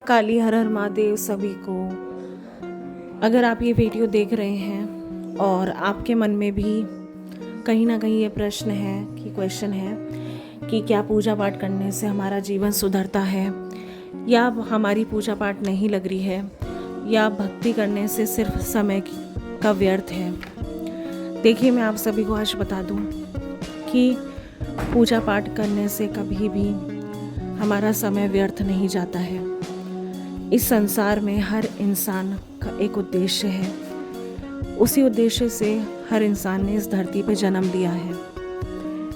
काली हर हर महादेव सभी को। अगर आप ये वीडियो देख रहे हैं और आपके मन में भी कहीं ना कहीं ये प्रश्न है कि क्वेश्चन है कि क्या पूजा पाठ करने से हमारा जीवन सुधरता है, या हमारी पूजा पाठ नहीं लग रही है, या भक्ति करने से सिर्फ समय का व्यर्थ है। देखिए, मैं आप सभी को आज बता दूं कि पूजा पाठ करने से कभी भी हमारा समय व्यर्थ नहीं जाता है। इस संसार में हर इंसान का एक उद्देश्य है। उसी उद्देश्य से हर इंसान ने इस धरती पर जन्म लिया है।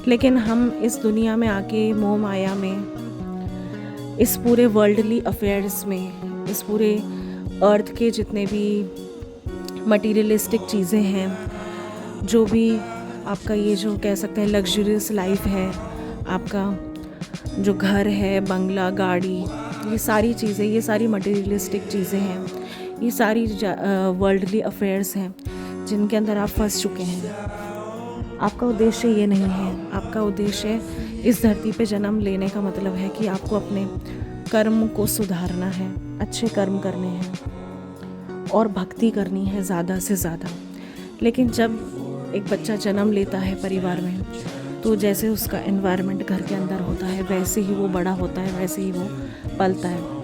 लेकिन हम इस दुनिया में आके मोह माया में, इस पूरे वर्ल्डली अफेयर्स में, इस पूरे अर्थ के जितने भी मटीरियलिस्टिक चीज़ें हैं, जो भी आपका ये जो कह सकते हैं लग्जरियस लाइफ है, आपका जो घर है, बंगला, गाड़ी, ये सारी चीज़ें, ये सारी मटेरियलिस्टिक चीज़ें हैं, ये सारी वर्ल्डली अफेयर्स हैं जिनके अंदर आप फंस चुके हैं। आपका उद्देश्य ये नहीं है। आपका उद्देश्य इस धरती पे जन्म लेने का मतलब है कि आपको अपने कर्म को सुधारना है, अच्छे कर्म करने हैं और भक्ति करनी है ज़्यादा से ज़्यादा। लेकिन जब एक बच्चा जन्म लेता है परिवार में, तो जैसे उसका एनवायरनमेंट घर के अंदर होता है, वैसे ही वो बड़ा होता है, वैसे ही वो पलता है।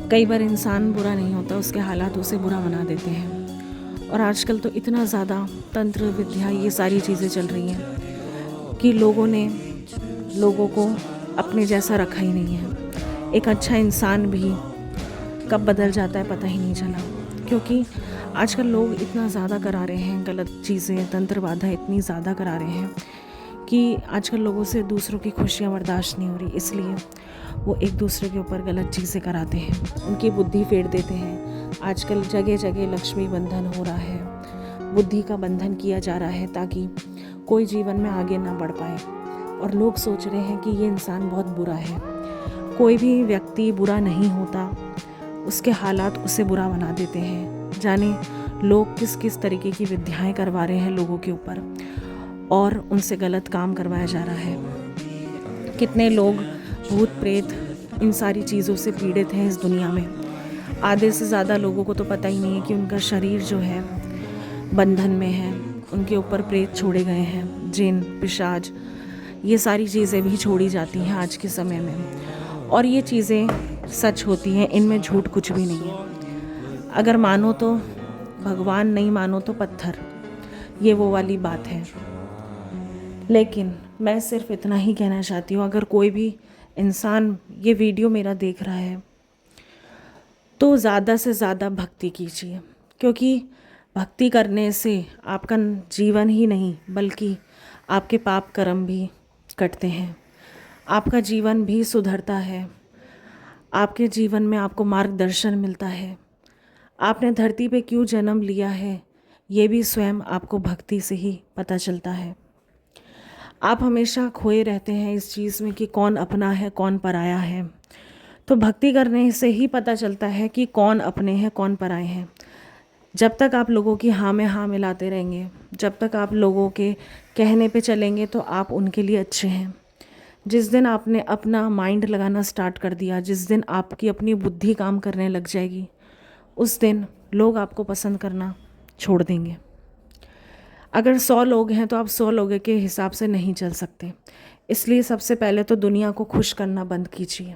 कई बार इंसान बुरा नहीं होता, उसके हालात उसे बुरा बना देते हैं। और आजकल तो इतना ज़्यादा तंत्र विद्या, ये सारी चीज़ें चल रही हैं कि लोगों ने लोगों को अपने जैसा रखा ही नहीं है। एक अच्छा इंसान भी कब बदल जाता है पता ही नहीं चला, क्योंकि आजकल लोग इतना ज़्यादा करा रहे हैं गलत चीज़ें, तंत्र बाधा इतनी ज़्यादा करा रहे हैं कि आजकल लोगों से दूसरों की खुशियाँ बर्दाश्त नहीं हो रही, इसलिए वो एक दूसरे के ऊपर गलत चीज़ें कराते हैं, उनकी बुद्धि फेर देते हैं। आजकल जगह जगह लक्ष्मी बंधन हो रहा है, बुद्धि का बंधन किया जा रहा है ताकि कोई जीवन में आगे ना बढ़ पाए। और लोग सोच रहे हैं कि ये इंसान बहुत बुरा है। कोई भी व्यक्ति बुरा नहीं होता, उसके हालात उसे बुरा बना देते हैं। जाने लोग किस किस तरीके की विद्याएं करवा रहे हैं लोगों के ऊपर, और उनसे गलत काम करवाया जा रहा है। कितने लोग भूत प्रेत इन सारी चीज़ों से पीड़ित हैं इस दुनिया में। आधे से ज़्यादा लोगों को तो पता ही नहीं है कि उनका शरीर जो है बंधन में है, उनके ऊपर प्रेत छोड़े गए हैं, जिन, पिशाच, ये सारी चीज़ें भी छोड़ी जाती हैं आज के समय में। और ये चीज़ें सच होती हैं, इनमें झूठ कुछ भी नहीं है। अगर मानो तो भगवान, नहीं मानो तो पत्थर, ये वो वाली बात है। लेकिन मैं सिर्फ इतना ही कहना चाहती हूँ, अगर कोई भी इंसान ये वीडियो मेरा देख रहा है तो ज़्यादा से ज़्यादा भक्ति कीजिए, क्योंकि भक्ति करने से आपका जीवन ही नहीं बल्कि आपके पाप कर्म भी कटते हैं, आपका जीवन भी सुधरता है, आपके जीवन में आपको मार्गदर्शन मिलता है। आपने धरती पे क्यों जन्म लिया है, ये भी स्वयं आपको भक्ति से ही पता चलता है। आप हमेशा खोए रहते हैं इस चीज़ में कि कौन अपना है कौन पराया है, तो भक्ति करने से ही पता चलता है कि कौन अपने हैं कौन पराए हैं। जब तक आप लोगों की हाँ में हाँ मिलाते रहेंगे, जब तक आप लोगों के कहने पे चलेंगे, तो आप उनके लिए अच्छे हैं। जिस दिन आपने अपना माइंड लगाना स्टार्ट कर दिया, जिस दिन आपकी अपनी बुद्धि काम करने लग जाएगी, उस दिन लोग आपको पसंद करना छोड़ देंगे। अगर 100 लोग हैं तो आप 100 लोगों के हिसाब से नहीं चल सकते। इसलिए सबसे पहले तो दुनिया को खुश करना बंद कीजिए,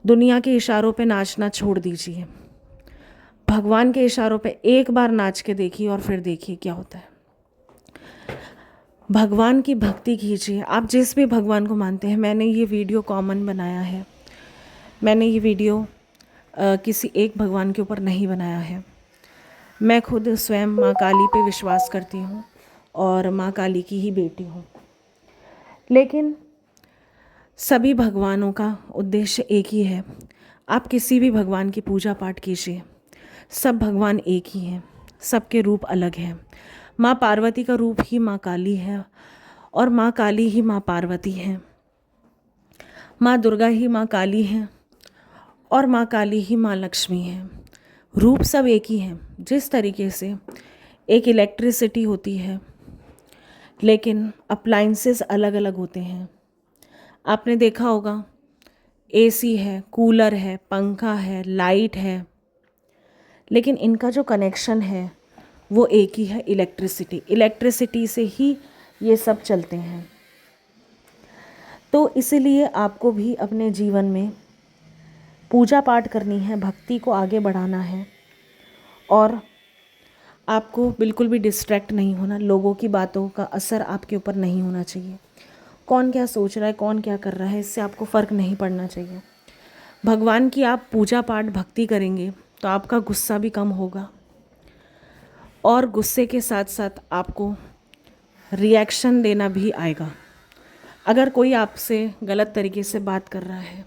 दुनिया के इशारों पे नाचना छोड़ दीजिए। भगवान के इशारों पे एक बार नाच के देखिए और फिर देखिए क्या होता है। भगवान की भक्ति कीजिए, आप जिस भी भगवान को मानते हैं। मैंने ये वीडियो कॉमन बनाया है, मैंने ये वीडियो किसी एक भगवान के ऊपर नहीं बनाया है। मैं खुद स्वयं माँ काली पे विश्वास करती हूँ और माँ काली की ही बेटी हूँ। लेकिन सभी भगवानों का उद्देश्य एक ही है। आप किसी भी भगवान की पूजा पाठ कीजिए, सब भगवान एक ही हैं, सबके रूप अलग हैं। माँ पार्वती का रूप ही माँ काली है, और माँ काली ही माँ पार्वती हैं। माँ दुर्गा ही माँ काली हैं, और माँ काली ही माँ लक्ष्मी हैं। रूप सब एक ही हैं। जिस तरीके से एक इलेक्ट्रिसिटी होती है, लेकिन अप्लाइंसेस अलग अलग होते हैं। आपने देखा होगा एसी है, कूलर है, पंखा है, लाइट है, लेकिन इनका जो कनेक्शन है वो एक ही है, इलेक्ट्रिसिटी। इलेक्ट्रिसिटी से ही ये सब चलते हैं। तो इसीलिए आपको भी अपने जीवन में पूजा पाठ करनी है, भक्ति को आगे बढ़ाना है, और आपको बिल्कुल भी डिस्ट्रैक्ट नहीं होना। लोगों की बातों का असर आपके ऊपर नहीं होना चाहिए। कौन क्या सोच रहा है, कौन क्या कर रहा है, इससे आपको फ़र्क नहीं पड़ना चाहिए। भगवान की आप पूजा पाठ भक्ति करेंगे तो आपका गुस्सा भी कम होगा, और गुस्से के साथ साथ आपको रिएक्शन देना भी आएगा। अगर कोई आपसे गलत तरीके से बात कर रहा है,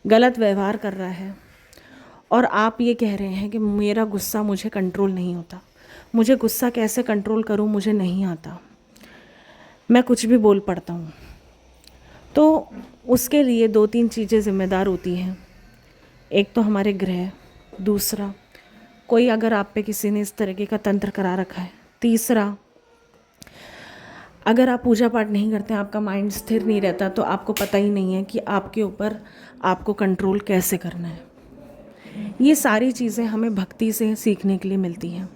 गलत व्यवहार कर रहा है, और आप ये कह रहे हैं कि मेरा गुस्सा मुझे कंट्रोल नहीं होता, मुझे गुस्सा कैसे कंट्रोल करूं, मुझे नहीं आता, मैं कुछ भी बोल पड़ता हूं, तो उसके लिए 2-3 चीज़ें ज़िम्मेदार होती हैं। एक तो हमारे ग्रह, दूसरा कोई अगर आप पे किसी ने इस तरीके का तंत्र करा रखा है, तीसरा अगर आप पूजा पाठ नहीं करते हैं, आपका माइंड स्थिर नहीं रहता, तो आपको पता ही नहीं है कि आपके ऊपर आपको कंट्रोल कैसे करना है। ये सारी चीज़ें हमें भक्ति से सीखने के लिए मिलती हैं।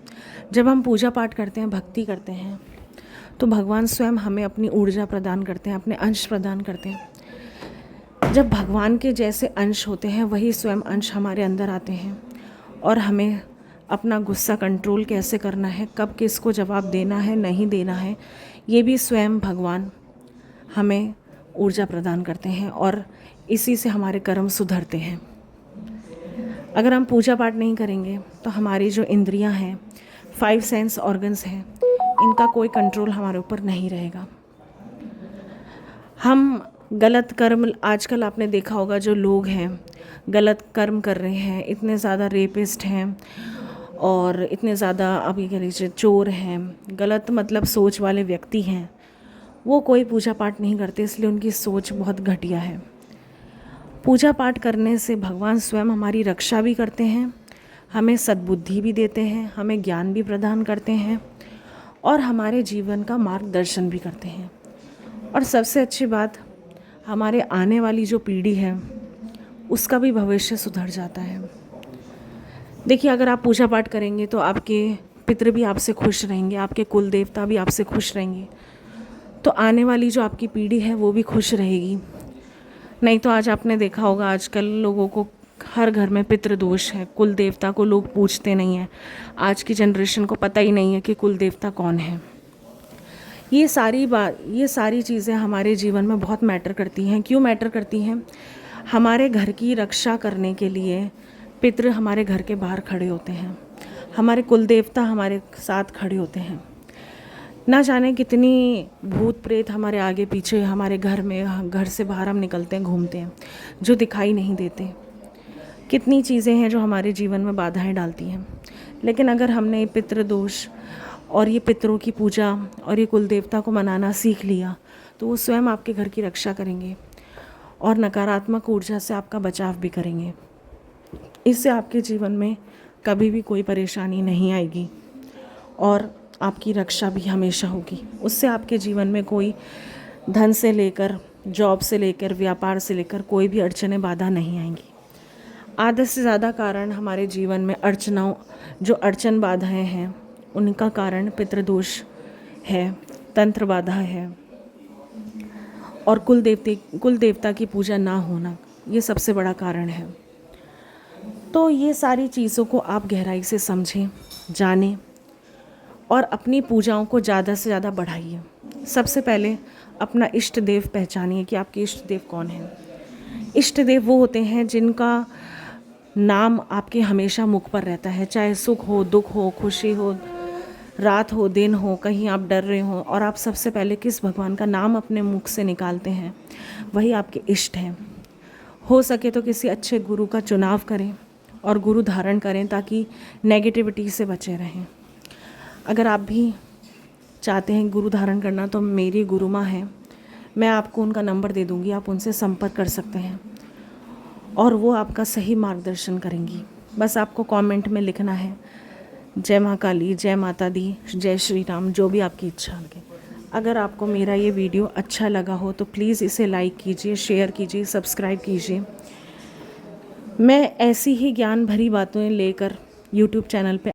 जब हम पूजा पाठ करते हैं, भक्ति करते हैं, तो भगवान स्वयं हमें अपनी ऊर्जा प्रदान करते हैं, अपने अंश प्रदान करते हैं। जब भगवान के जैसे अंश होते हैं, वही स्वयं अंश हमारे अंदर आते हैं, और हमें अपना गुस्सा कंट्रोल कैसे करना है, कब किसको जवाब देना है, नहीं देना है, ये भी स्वयं भगवान हमें ऊर्जा प्रदान करते हैं, और इसी से हमारे कर्म सुधरते हैं। अगर हम पूजा पाठ नहीं करेंगे तो हमारी जो इंद्रियां हैं, 5 सेंस ऑर्गन्स हैं, इनका कोई कंट्रोल हमारे ऊपर नहीं रहेगा। हम गलत कर्म, आजकल आपने देखा होगा जो लोग हैं गलत कर्म कर रहे हैं, इतने ज़्यादा रेपिस्ट हैं, और इतने ज़्यादा आप ये कह लीजिए चोर हैं, गलत मतलब सोच वाले व्यक्ति हैं, वो कोई पूजा पाठ नहीं करते, इसलिए उनकी सोच बहुत घटिया है। पूजा पाठ करने से भगवान स्वयं हमारी रक्षा भी करते हैं, हमें सद्बुद्धि भी देते हैं, हमें ज्ञान भी प्रदान करते हैं, और हमारे जीवन का मार्गदर्शन भी करते हैं। और सबसे अच्छी बात, हमारे आने वाली जो पीढ़ी है उसका भी भविष्य सुधर जाता है। देखिए, अगर आप पूजा पाठ करेंगे तो आपके पितृ भी आपसे खुश रहेंगे, आपके कुल देवता भी आपसे खुश रहेंगे, तो आने वाली जो आपकी पीढ़ी है वो भी खुश रहेगी। नहीं तो आज आपने देखा होगा, आजकल लोगों को हर घर में पितृदोष है, कुल देवता को लोग पूछते नहीं हैं। आज की जनरेशन को पता ही नहीं है कि कुल देवता कौन है। ये सारी चीज़ें हमारे जीवन में बहुत मैटर करती हैं। क्यों मैटर करती हैं? हमारे घर की रक्षा करने के लिए पितृ हमारे घर के बाहर खड़े होते हैं, हमारे कुल देवता हमारे साथ खड़े होते हैं। ना जाने कितनी भूत प्रेत हमारे आगे पीछे, हमारे घर में, घर से बाहर हम निकलते हैं, घूमते हैं, जो दिखाई नहीं देते। कितनी चीज़ें हैं जो हमारे जीवन में बाधाएं डालती हैं। लेकिन अगर हमने ये पितृदोष और ये पितरों की पूजा और ये कुल देवता को मनाना सीख लिया, तो वो स्वयं आपके घर की रक्षा करेंगे और नकारात्मक ऊर्जा से आपका बचाव भी करेंगे। इससे आपके जीवन में कभी भी कोई परेशानी नहीं आएगी, और आपकी रक्षा भी हमेशा होगी। उससे आपके जीवन में कोई धन से लेकर, जॉब से लेकर, व्यापार से लेकर कोई भी अड़चनें, बाधा नहीं आएंगी। आधे से ज़्यादा कारण हमारे जीवन में जो अड़चन बाधाएं हैं, उनका कारण पितृदोष है, तंत्र बाधा है, और कुल देवता की पूजा ना होना, ये सबसे बड़ा कारण है। तो ये सारी चीज़ों को आप गहराई से समझें, जानें, और अपनी पूजाओं को ज़्यादा से ज़्यादा बढ़ाइए। सबसे पहले अपना इष्ट देव पहचानिए कि आपके इष्ट देव कौन हैं। इष्ट देव वो होते हैं जिनका नाम आपके हमेशा मुख पर रहता है, चाहे सुख हो, दुख हो, खुशी हो, रात हो, दिन हो, कहीं आप डर रहे हो, और आप सबसे पहले किस भगवान का नाम अपने मुख से निकालते हैं, वही आपके इष्ट हैं। हो सके तो किसी अच्छे गुरु का चुनाव करें और गुरु धारण करें, ताकि नेगेटिविटी से बचे रहें। अगर आप भी चाहते हैं गुरु धारण करना, तो मेरी गुरु माँ हैं, मैं आपको उनका नंबर दे दूँगी, आप उनसे संपर्क कर सकते हैं, और वो आपका सही मार्गदर्शन करेंगी। बस आपको कमेंट में लिखना है, जय माँ काली, जय माता दी, जय श्री राम, जो भी आपकी इच्छा लगे। अगर आपको मेरा ये वीडियो अच्छा लगा हो तो प्लीज़ इसे लाइक कीजिए, शेयर कीजिए, सब्सक्राइब कीजिए। मैं ऐसी ही ज्ञान भरी बातें लेकर यूट्यूब चैनल पे